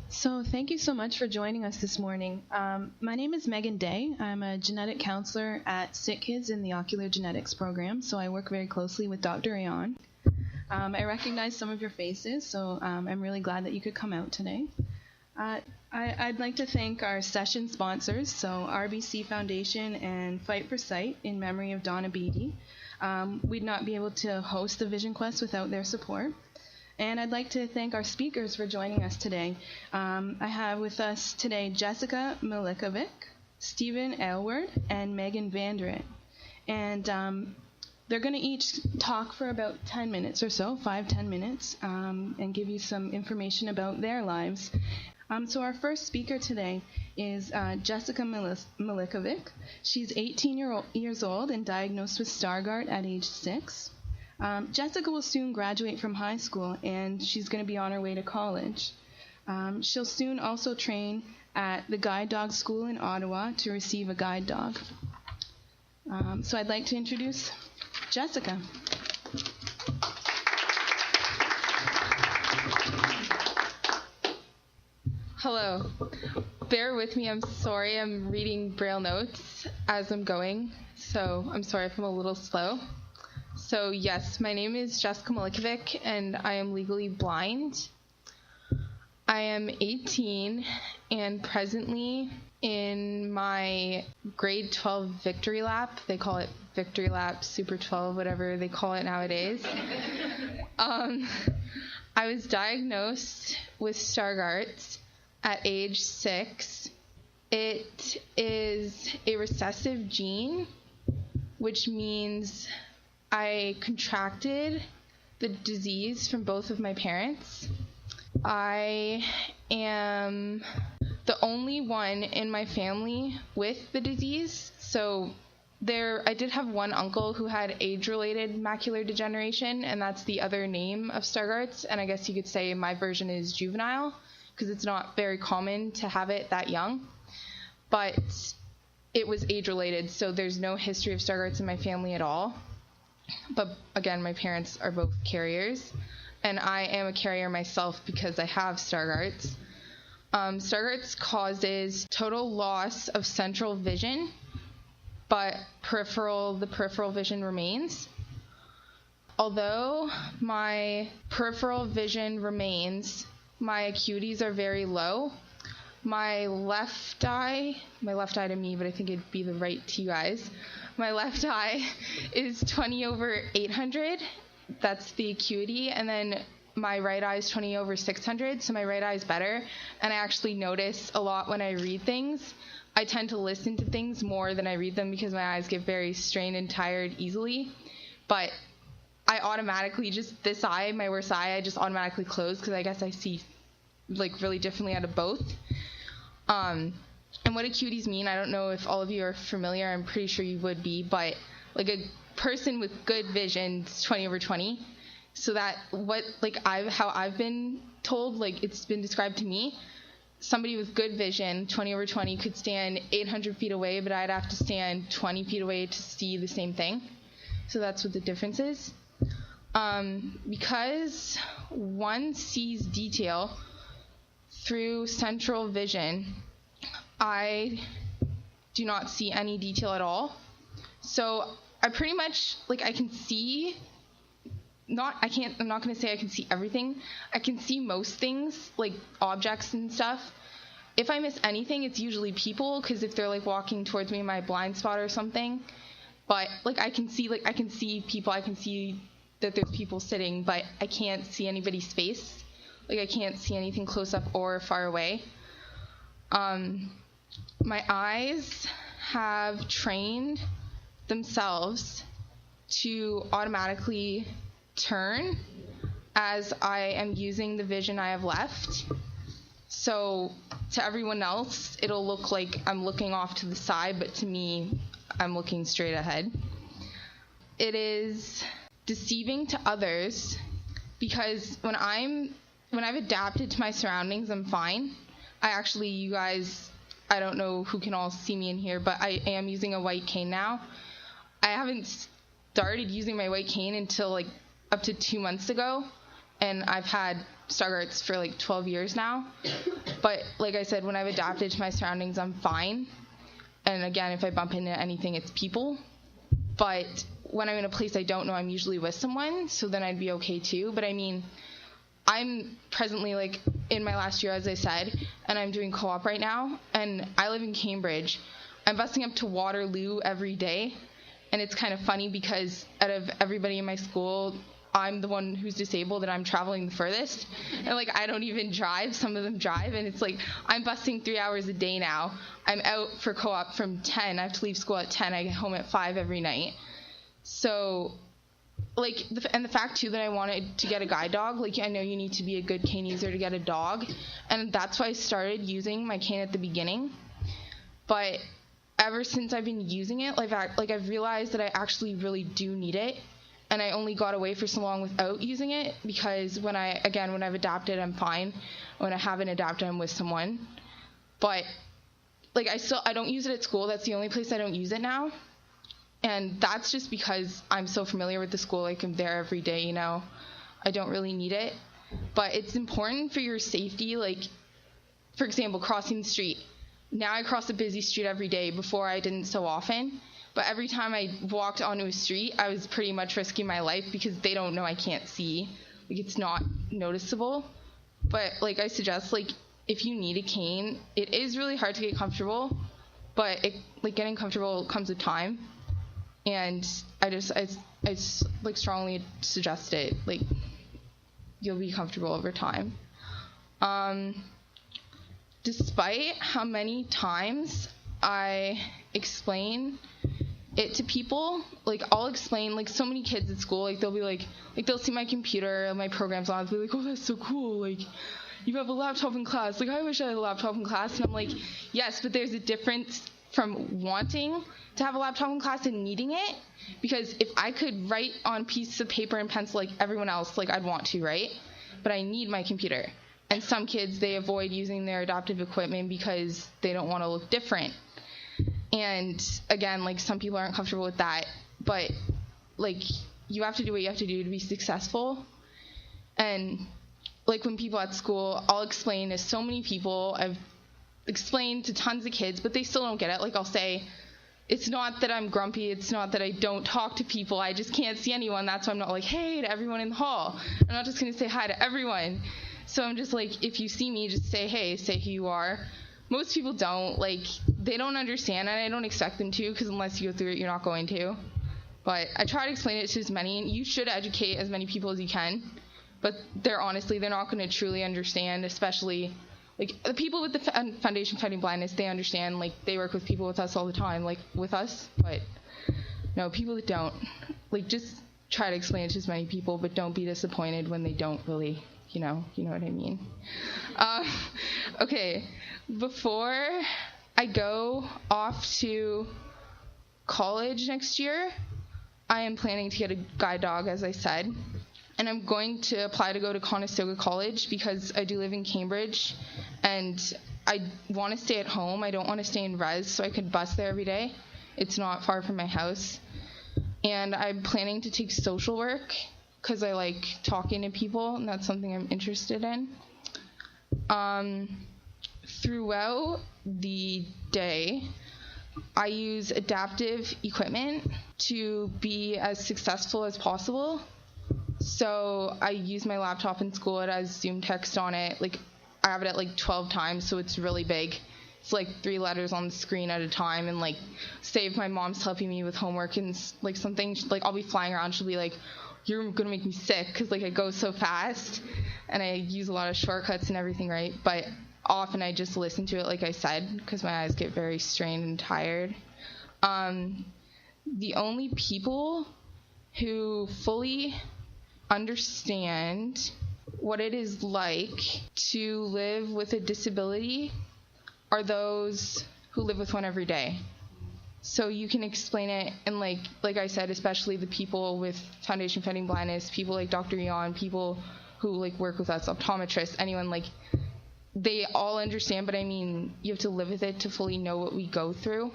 So thank you so much for joining us this morning. My name is Meghan Day. I'm a genetic counselor at Sick Kids in the Ocular Genetics program, so I work very closely with Dr. Ayon. I recognize some of your faces, so I'm really glad that you could come out today. I'd like to thank our session sponsors, so RBC Foundation and Fight for Sight in memory of Donna Beatty. We'd not be able to host the Vision Quest without their support. And I'd like to thank our speakers for joining us today. I have with us today Jessica Milicevic, Stephen Aylward, and Meghan Vanderyt. And they're going to each talk for about 10 minutes or so, 5-10 minutes, and give you some information about their lives. So our first speaker today is Jessica Milicevic. She's 18 years old and diagnosed with Stargardt at age 6. Jessica will soon graduate from high school, and she's going to be on her way to college. She'll soon also train at the Guide Dog School in Ottawa to receive a guide dog. So I'd like to introduce Jessica. Hello. Bear with me. I'm sorry. I'm reading Braille notes as I'm going, so I'm sorry if I'm a little slow. So yes, my name is Jessica Milicevic, and I am legally blind. I am 18 and presently in my grade 12 victory lap. They call it victory lap, super 12, whatever they call it nowadays. I was diagnosed with Stargardt at age 6. It is a recessive gene, which means I contracted the disease from both of my parents. I am the only one in my family with the disease. So I did have one uncle who had age-related macular degeneration, and that's the other name of Stargardt. And I guess you could say my version is juvenile, because it's not very common to have it that young. But it was age-related, so there's no history of Stargardt in my family at all. But again, my parents are both carriers, and I am a carrier myself because I have Stargardt. Stargardt causes total loss of central vision, but the peripheral vision remains. Although my peripheral vision remains, my acuities are very low. My left eye to me, but I think it'd be the right to you guys. My left eye is 20/800. That's the acuity. And then my right eye is 20/600. So my right eye is better. And I actually notice a lot when I read things. I tend to listen to things more than I read them because my eyes get very strained and tired easily. But I automatically this eye, my worst eye, I just automatically close because I guess I see like really differently out of both. And what acuities mean, I don't know if all of you are familiar. I'm pretty sure you would be, but like a person with good vision is 20/20. So that how I've been told, like it's been described to me, somebody with good vision, 20/20, could stand 800 feet away, but I'd have to stand 20 feet away to see the same thing. So that's what the difference is. Because one sees detail through central vision, I do not see any detail at all. So I pretty much, I can see, I'm not going to say I can see everything. I can see most things, like objects and stuff. If I miss anything, it's usually people, because if they're walking towards me in my blind spot or something. But I can see people, I can see that there's people sitting, but I can't see anybody's face. I can't see anything close up or far away. My eyes have trained themselves to automatically turn as I am using the vision I have left. So to everyone else, it'll look like I'm looking off to the side, but to me, I'm looking straight ahead. It is deceiving to others because when I've adapted to my surroundings, I'm fine. You guys, I don't know who can all see me in here, but I am using a white cane now. I haven't started using my white cane until up to 2 months ago, and I've had Stargardts for 12 years now. But like I said, when I've adapted to my surroundings, I'm fine. And again, if I bump into anything, it's people. But when I'm in a place I don't know, I'm usually with someone, so then I'd be okay too. But I mean, I'm presently like in my last year, as I said, and I'm doing co-op right now, and I live in Cambridge. I'm busing up to Waterloo every day, and it's kind of funny because out of everybody in my school, I'm the one who's disabled and I'm traveling the furthest. And like, I don't even drive. Some of them drive, and it's like, I'm busing 3 hours a day now. I'm out for co-op from 10. I have to leave school at 10. I get home at 5 every night. So like, and the fact too that I wanted to get a guide dog, like, I know you need to be a good cane user to get a dog, and that's why I started using my cane at the beginning. But ever since I've been using it, like I've realized that I actually really do need it. And I only got away for so long without using it because when I've adapted, I'm fine. When I haven't adapted, I'm with someone. But like, I don't use it at school. That's the only place I don't use it now. And that's just because I'm so familiar with the school. Like, I'm there every day, you know. I don't really need it. But it's important for your safety. Like, for example, crossing the street. Now I cross a busy street every day. Before I didn't so often. But every time I walked onto a street, I was pretty much risking my life because they don't know I can't see. Like, it's not noticeable. But like I suggest, like, if you need a cane, it is really hard to get comfortable. But getting comfortable comes with time. And I just like strongly suggest it. Like, you'll be comfortable over time. Despite how many times I explain it to people, like, I'll explain, like, so many kids at school, like, they'll be like, they'll see my computer, my programs on, they'll be like, oh, that's so cool, like, you have a laptop in class, like, I wish I had a laptop in class. And I'm like, yes, but there's a difference from wanting to have a laptop in class and needing it, because if I could write on pieces of paper and pencil like everyone else, like, I'd want to, right? But I need my computer. And some kids, they avoid using their adaptive equipment because they don't want to look different. And again, like, some people aren't comfortable with that, but like, you have to do what you have to do to be successful. And like, when people at school, I'll explain to so many people, I've explained to tons of kids, but they still don't get it. Like, I'll say, it's not that I'm grumpy, it's not that I don't talk to people, I just can't see anyone. That's why I'm not like, hey to everyone in the hall. I'm not just going to say hi to everyone. So I'm just like, if you see me, just say hey, say who you are. Most people don't, like, they don't understand, and I don't expect them to, because unless you go through it, you're not going to. But I try to explain it to as many, and you should educate as many people as you can. But they're not going to truly understand, especially, like, the people with the Foundation Fighting Blindness, they understand, like, they work with people with us all the time, like, with us. But no, people that don't, like, just try to explain it to as many people, but don't be disappointed when they don't really, you know what I mean. Okay, before I go off to college next year, I am planning to get a guide dog, as I said, and I'm going to apply to go to Conestoga College because I do live in Cambridge, and I want to stay at home. I don't want to stay in res, so I could bus there every day. It's not far from my house. And I'm planning to take social work because I like talking to people, and that's something I'm interested in. Throughout the day, I use adaptive equipment to be as successful as possible. So I use my laptop in school. It has Zoom text on it. Like, I have it at like 12 times, so it's really big. It's like 3 letters on the screen at a time. And like, say if my mom's helping me with homework and like something, like, I'll be flying around, she'll be like, you're gonna make me sick, because like, I go so fast and I use a lot of shortcuts and everything, right? But often I just listen to it, like I said, because my eyes get very strained and tired. The only people who fully understand what it is like to live with a disability are those who live with one every day. So you can explain it, and like I said, especially the people with Foundation Fighting Blindness, people like Dr. Yon, people who like work with us, optometrists, anyone, like, they all understand, but I mean, you have to live with it to fully know what we go through.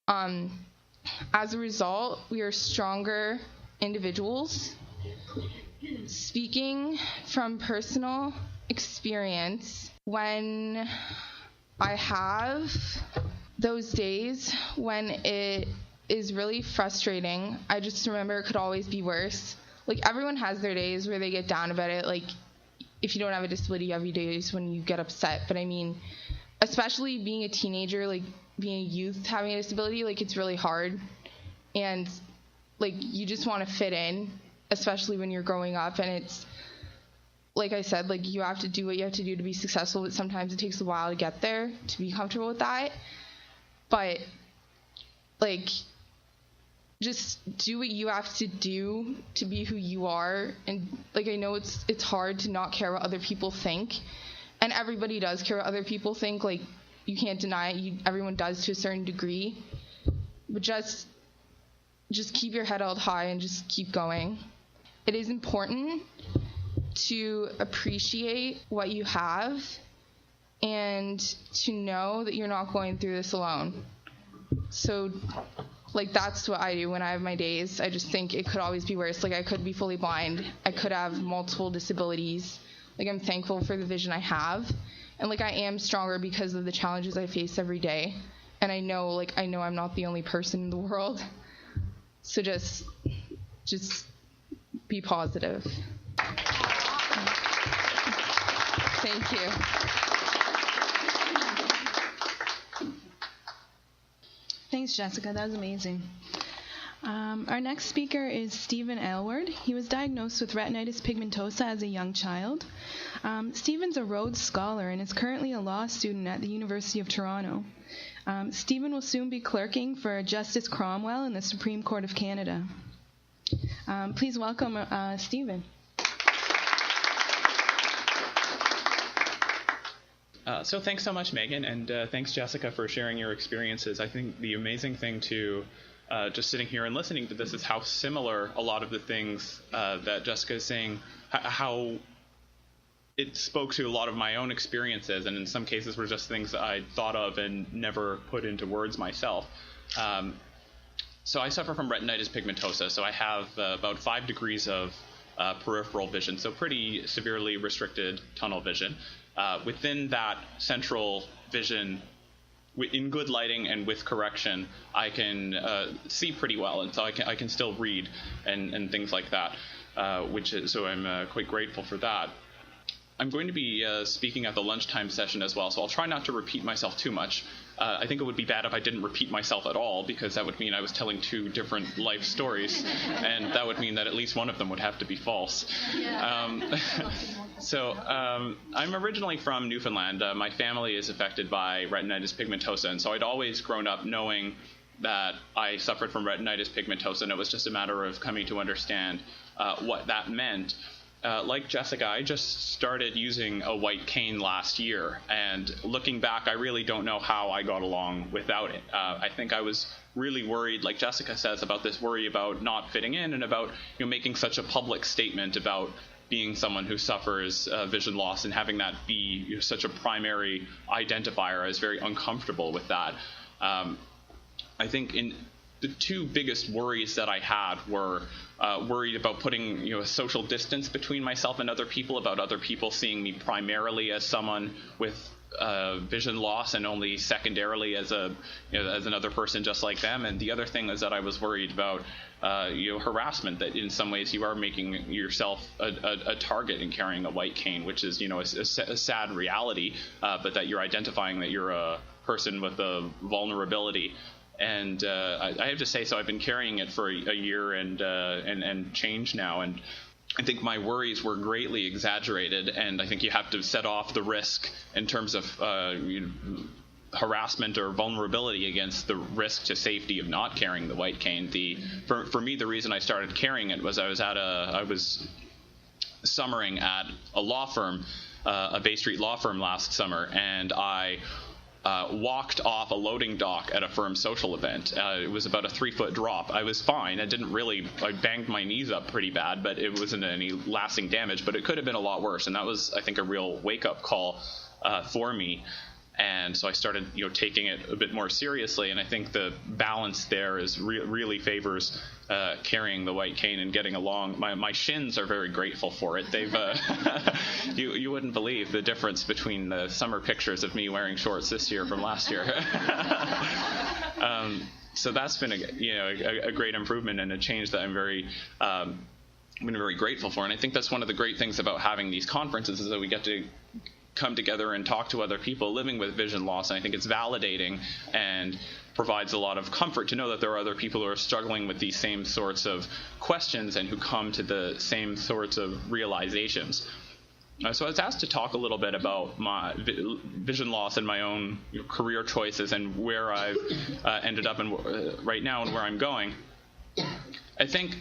As a result, we are stronger individuals. Speaking from personal experience, When I have those days when it is really frustrating, I just remember it could always be worse. Like, everyone has their days where they get down about it. Like, if you don't have a disability, you have your days when you get upset. But I mean, especially being a teenager, like being a youth having a disability, like, it's really hard. And like, you just want to fit in, especially when you're growing up. And it's, like I said, like, you have to do what you have to do to be successful, but sometimes it takes a while to get there, to be comfortable with that. But, like, just do what you have to do to be who you are. And, like, I know it's hard to not care what other people think. And everybody does care what other people think. Like, you can't deny it. Everyone does to a certain degree. But just keep your head held high and just keep going. It is important to appreciate what you have and to know that you're not going through this alone. So, like, that's what I do when I have my days. I just think it could always be worse. Like, I could be fully blind. I could have multiple disabilities. Like, I'm thankful for the vision I have. And, like, I am stronger because of the challenges I face every day. And I know I'm not the only person in the world. So just be positive. Thank you. Thanks, Jessica. That was amazing. Our next speaker is Stephen Aylward. He was diagnosed with retinitis pigmentosa as a young child. Stephen's a Rhodes Scholar and is currently a law student at the University of Toronto. Stephen will soon be clerking for Justice Cromwell in the Supreme Court of Canada. Please welcome Stephen. So thanks so much, Megan, and thanks, Jessica, for sharing your experiences. I think the amazing thing to just sitting here and listening to this is how similar a lot of the things that Jessica is saying, how it spoke to a lot of my own experiences, and in some cases were just things that I thought of and never put into words myself. So I suffer from retinitis pigmentosa, so I have about 5 degrees of peripheral vision, so pretty severely restricted tunnel vision. Within that central vision, in good lighting and with correction, I can see pretty well, and so I can still read and things like that, so I'm quite grateful for that. I'm going to be speaking at the lunchtime session as well, so I'll try not to repeat myself too much. I think it would be bad if I didn't repeat myself at all, because that would mean I was telling 2 different life stories, and that would mean that at least one of them would have to be false. I'm originally from Newfoundland. My family is affected by retinitis pigmentosa, and so I'd always grown up knowing that I suffered from retinitis pigmentosa, and it was just a matter of coming to understand what that meant. Like Jessica, I just started using a white cane last year, and looking back, I really don't know how I got along without it. I think I was really worried, like Jessica says, about this worry about not fitting in and about making such a public statement about being someone who suffers vision loss and having that be such a primary identifier. I was very uncomfortable with that. I think the 2 biggest worries that I had were worried about putting a social distance between myself and other people, about other people seeing me primarily as someone with vision loss and only secondarily as as another person just like them. And the other thing is that I was worried about harassment, that in some ways you are making yourself a target in carrying a white cane, which is a sad reality, but that you're identifying that you're a person with a vulnerability. And I have to say, so I've been carrying it for a year and change now, and I think my worries were greatly exaggerated, and I think you have to set off the risk in terms of harassment or vulnerability against the risk to safety of not carrying the white cane. For me, the reason I started carrying it was I was summering at a law firm, a Bay Street law firm last summer, and I walked off a loading dock at a firm social event. It was about a 3-foot drop. I was fine. I banged my knees up pretty bad, but it wasn't any lasting damage, but it could have been a lot worse. And that was, I think, a real wake-up call for me. And so I started, taking it a bit more seriously. And I think the balance there is really favors carrying the white cane and getting along. My shins are very grateful for it. They've you wouldn't believe the difference between the summer pictures of me wearing shorts this year from last year. So that's been a great improvement and a change that I'm very grateful for. And I think that's one of the great things about having these conferences is that we get to come together and talk to other people living with vision loss. And I think it's validating and provides a lot of comfort to know that there are other people who are struggling with these same sorts of questions and who come to the same sorts of realizations. So I was asked to talk a little bit about my vision loss and my own career choices and where I've ended up right now and where I'm going. I think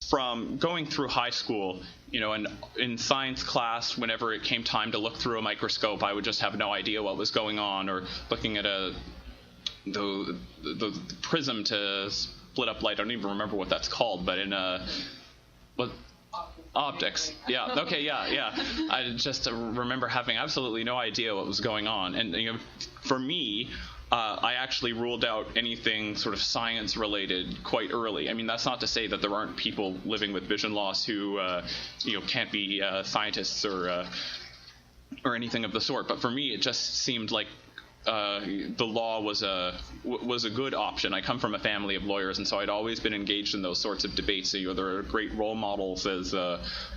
from going through high school, and in science class, whenever it came time to look through a microscope, I would just have no idea what was going on, or looking at the prism to split up light. I don't even remember what that's called, but optics. Yeah. Okay. Yeah. I just remember having absolutely no idea what was going on, and for me, I actually ruled out anything sort of science related quite early. I mean, that's not to say that there aren't people living with vision loss who can't be scientists or anything of the sort. But for me, it just seemed like the law was a good option. I come from a family of lawyers, and so I'd always been engaged in those sorts of debates. So, there are great role models as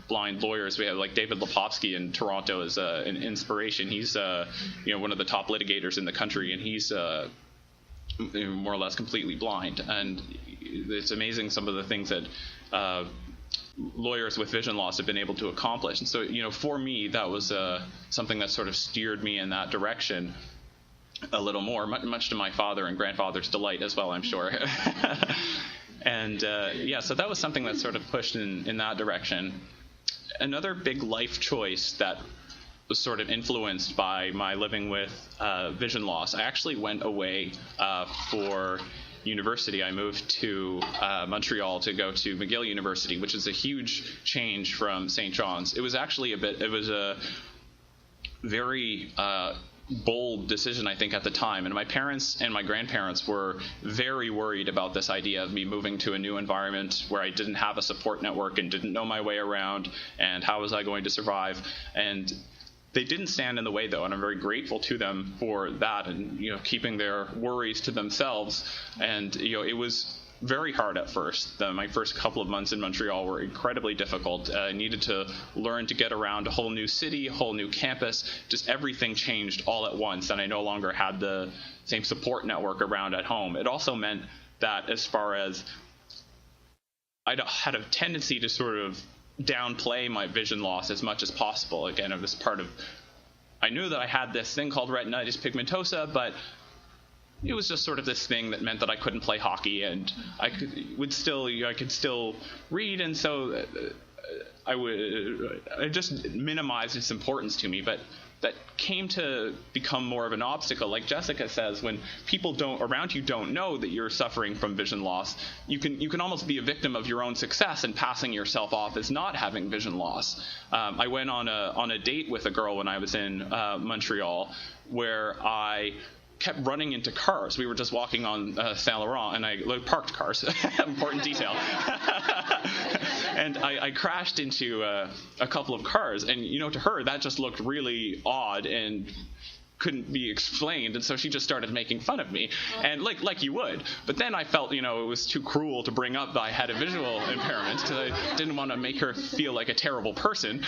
blind lawyers. We have like David Lepofsky in Toronto as an inspiration. He's one of the top litigators in the country, and he's more or less completely blind. And it's amazing some of the things that lawyers with vision loss have been able to accomplish. And so, for me, that was something that sort of steered me in that direction a little more, much to my father and grandfather's delight as well, I'm sure. And so that was something that sort of pushed in that direction. Another big life choice that was sort of influenced by my living with vision loss, I actually went away for university. I moved to Montreal to go to McGill University, which is a huge change from St. John's. It was actually a very bold decision, I think, at the time. And my parents and my grandparents were very worried about this idea of me moving to a new environment where I didn't have a support network and didn't know my way around, and how was I going to survive. And they didn't stand in the way, though, and I'm very grateful to them for that, and keeping their worries to themselves. And it was very hard at first. My first couple of months in Montreal were incredibly difficult. I needed to learn to get around a whole new city, a whole new campus. Just everything changed all at once, and I no longer had the same support network around at home. It also meant that as far as I had a tendency to sort of downplay my vision loss as much as possible. Again, I knew that I had this thing called retinitis pigmentosa, but it was just sort of this thing that meant that I couldn't play hockey, and I could still read, and so I just minimized its importance to me. But that came to become more of an obstacle. Like Jessica says, when people around you don't know that you're suffering from vision loss, you can almost be a victim of your own success and passing yourself off as not having vision loss. I went on a date with a girl when I was in Montreal, where I kept running into cars. We were just walking on Saint Laurent, and I parked cars. Important detail. And I crashed into a couple of cars, and to her that just looked really odd and couldn't be explained, and so she just started making fun of me, and like you would. But then I felt it was too cruel to bring up that I had a visual impairment, because I didn't want to make her feel like a terrible person.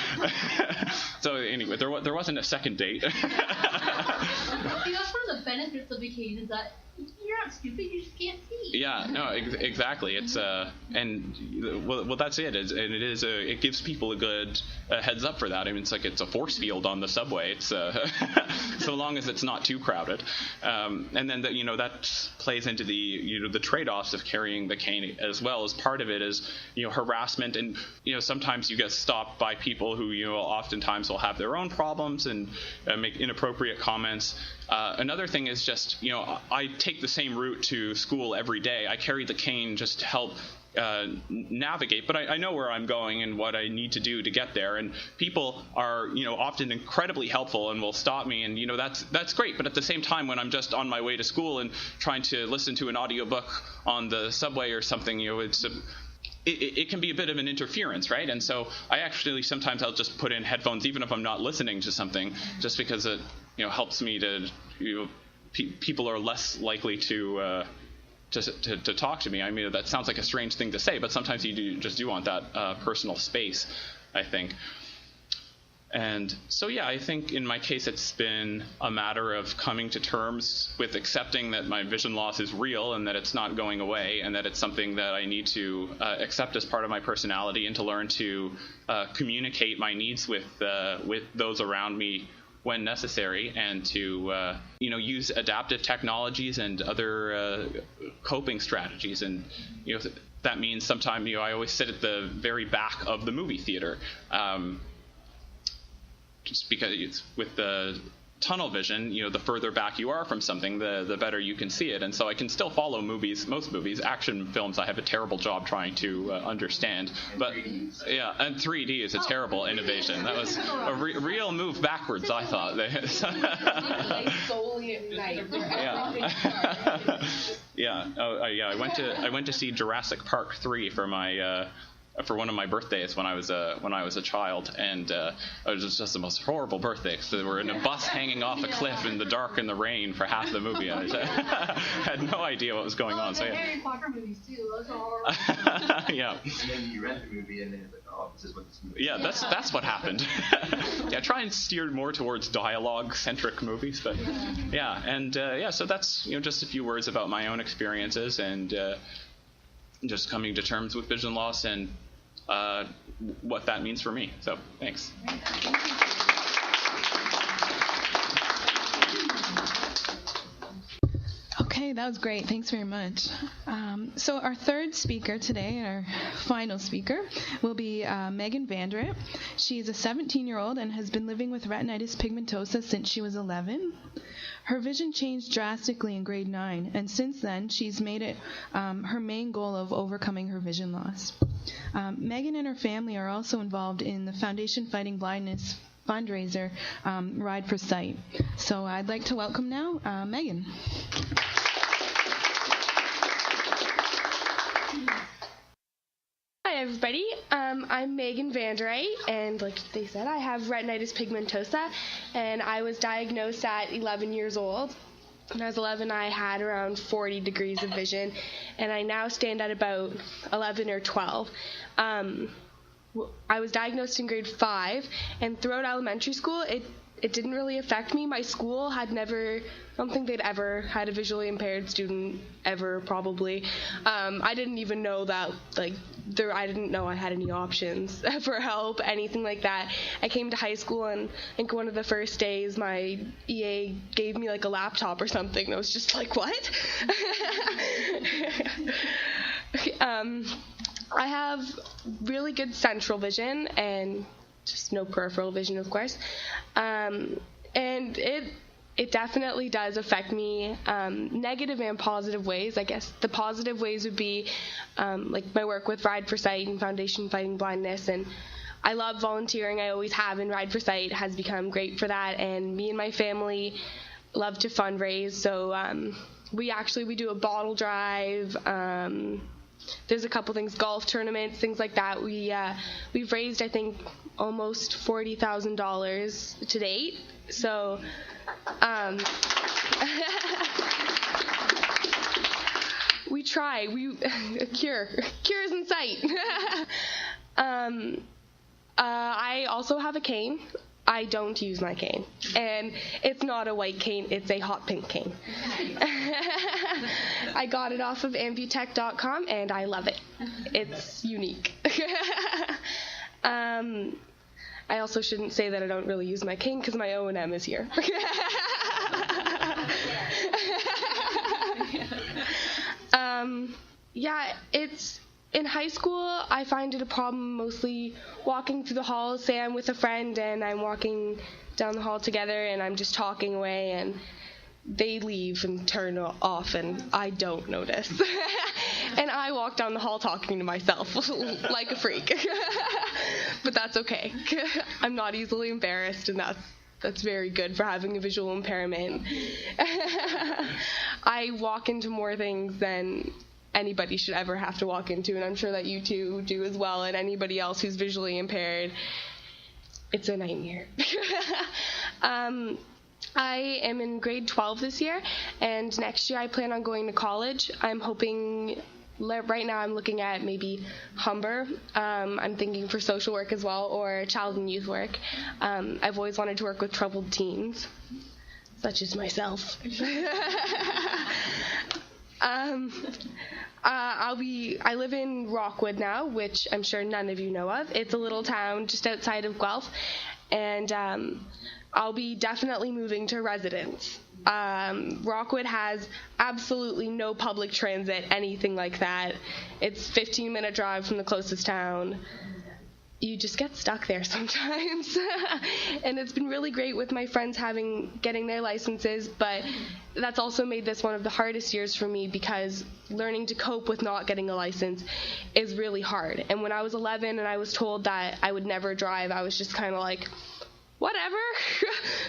So anyway, there wasn't a second date. See, that's one of the benefits of the cane, is that you're not stupid, you just can't see. Yeah, no, exactly. It's well, that's it. It gives people a good heads up for that. I mean, it's a force field on the subway. It's so long as it's not too crowded. And then that plays into the trade-offs of carrying the cane as well. As part of it is harassment, and sometimes you get stopped by people who oftentimes will have their own problems and make inappropriate comments. Another thing is just I take the same route to school every day. I carry the cane just to help navigate, but I know where I'm going and what I need to do to get there. And people are, often incredibly helpful and will stop me, and that's great. But at the same time, when I'm just on my way to school and trying to listen to an audiobook on the subway or something, it can be a bit of an interference, right? And so I actually sometimes I'll just put in headphones even if I'm not listening to something, just because it helps me to people are less likely to talk to me. I mean, that sounds like a strange thing to say, but sometimes you do want that personal space, I think. And so, yeah, I think in my case it's been a matter of coming to terms with accepting that my vision loss is real and that it's not going away, and that it's something that I need to accept as part of my personality, and to learn to communicate my needs with those around me when necessary, and to use adaptive technologies and other coping strategies. And that means sometimes I always sit at the very back of the movie theater, just because it's with the tunnel vision, the further back you are from something, the better you can see it. And so I can still follow most movies. Action films I have a terrible job trying to understand. But yeah, and 3D is a terrible innovation. That was a real move backwards, I thought. Solely at night. Yeah. I went to see Jurassic Park 3 for one of my birthdays when I was a child, and it was just the most horrible birthday. So we were in a bus hanging off a cliff in the dark and the rain for half the movie, and I had no idea what was going on. So yeah. Harry Potter movies too. Those are horrible. Yeah. And then you read the movie, and then it's like, oh, this is what this movie is. Yeah, that's what happened. Yeah, try and steer more towards dialogue-centric movies, but yeah, and so that's just a few words about my own experiences, and just coming to terms with vision loss and what that means for me. So thanks. Okay, that was great. Thanks very much. So our third speaker today, our final speaker, will be Meghan Vanderyt. She is a 17-year-old and has been living with retinitis pigmentosa since she was 11. Her vision changed drastically in grade 9, and since then she's made it her main goal of overcoming her vision loss. Meghan and her family are also involved in the Foundation Fighting Blindness fundraiser, Ride for Sight. So I'd like to welcome now Meghan. Hi everybody, I'm Meghan Vanderyt, and like they said, I have retinitis pigmentosa, and I was diagnosed at 11 years old. When I was 11, I had around 40 degrees of vision, and I now stand at about 11 or 12. I was diagnosed in grade 5, and throughout elementary school, it didn't really affect me. My school had never, I don't think they'd ever had a visually impaired student ever, probably. I didn't even know that, I didn't know I had any options for help, anything like that. I came to high school, and I think one of the first days, my EA gave me a laptop or something. And I was just like, what? I have really good central vision and just no peripheral vision, of course. And it definitely does affect me, negative and positive ways. I guess the positive ways would be my work with Ride for Sight and Foundation Fighting Blindness, and I love volunteering. I always have, and Ride for Sight has become great for that. And me and my family love to fundraise, so we do a bottle drive. There's a couple things, golf tournaments, things like that. We've raised, I think, almost $40,000 to date. So, we try. Cure's in sight. I also have a cane. I don't use my cane, and it's not a white cane, it's a hot pink cane. I got it off of Ambutech.com, and I love it. It's unique. I also shouldn't say that I don't really use my cane, because my O&M is here. It's in high school, I find it a problem mostly walking through the halls. Say I'm with a friend and I'm walking down the hall together and I'm just talking away, and they leave and turn off and I don't notice. And I walk down the hall talking to myself like a freak. But that's okay. I'm not easily embarrassed, and that's very good for having a visual impairment. I walk into more things than anybody should ever have to walk into, and I'm sure that you two do as well, and anybody else who's visually impaired. It's a nightmare. I am in grade 12 this year, and next year I plan on going to college. I'm hoping, right now I'm looking at maybe Humber. I'm thinking for social work as well, or child and youth work. I've always wanted to work with troubled teens, such as myself. I live in Rockwood now, which I'm sure none of you know of. It's a little town just outside of Guelph, and I'll be definitely moving to residence. Rockwood has absolutely no public transit, anything like that. It's a 15-minute drive from the closest town. You just get stuck there sometimes. And it's been really great with my friends getting their licenses, but that's also made this one of the hardest years for me, because learning to cope with not getting a license is really hard. And when I was 11 and I was told that I would never drive, I was just kind of like, whatever,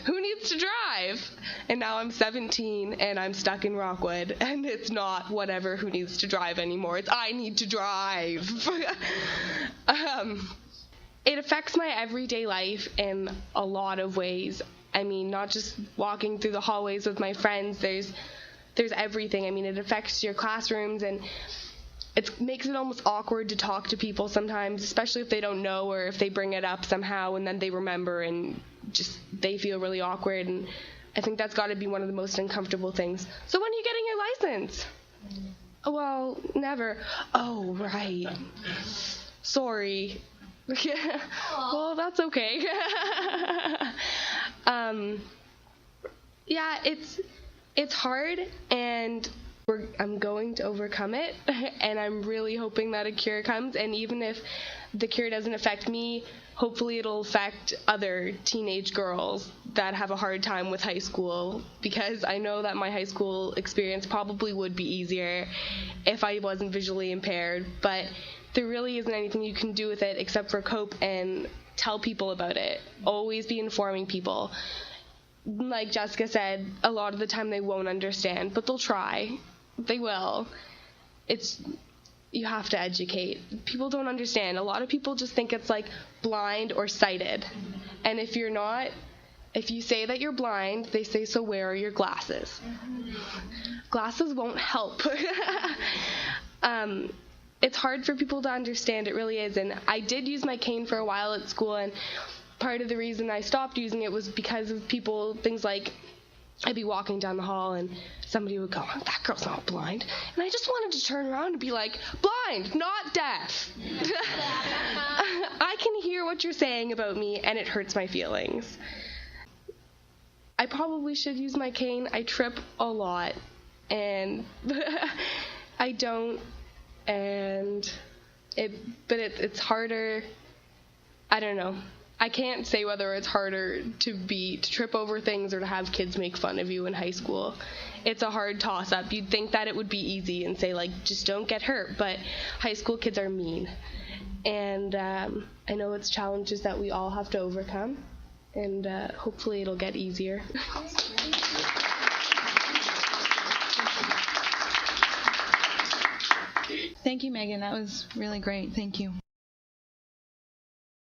who needs to drive? And now I'm 17 and I'm stuck in Rockwood, and it's not whatever who needs to drive anymore, it's I need to drive. It affects my everyday life in a lot of ways. I mean, not just walking through the hallways with my friends, there's everything. I mean, it affects your classrooms, and it makes it almost awkward to talk to people sometimes, especially if they don't know, or if they bring it up somehow and then they remember and just they feel really awkward. And I think that's got to be one of the most uncomfortable things. So when are you getting your license? Well, never. Oh, right. Sorry. Well, that's okay. Yeah, it's hard, and I'm going to overcome it, and I'm really hoping that a cure comes. And even if the cure doesn't affect me, hopefully it'll affect other teenage girls that have a hard time with high school, because I know that my high school experience probably would be easier if I wasn't visually impaired, but there really isn't anything you can do with it except for cope and tell people about it. Always be informing people. Like Jessica said, a lot of the time they won't understand, but they'll try. They will. You have to educate. People don't understand. A lot of people just think it's like blind or sighted. And if you're not, if you say that you're blind, they say, so where are your glasses? Glasses won't help. It's hard for people to understand, it really is. And I did use my cane for a while at school, and part of the reason I stopped using it was because of things like, I'd be walking down the hall and somebody would go, that girl's not blind. And I just wanted to turn around and be like, blind, not deaf. I can hear what you're saying about me, and it hurts my feelings. I probably should use my cane. I trip a lot, and I don't. And it's harder. I don't know. I can't say whether it's harder to trip over things or to have kids make fun of you in high school. It's a hard toss-up. You'd think that it would be easy and say, like, just don't get hurt, but high school kids are mean. And I know it's challenges that we all have to overcome, and hopefully it'll get easier. Thank you, Megan. That was really great. Thank you.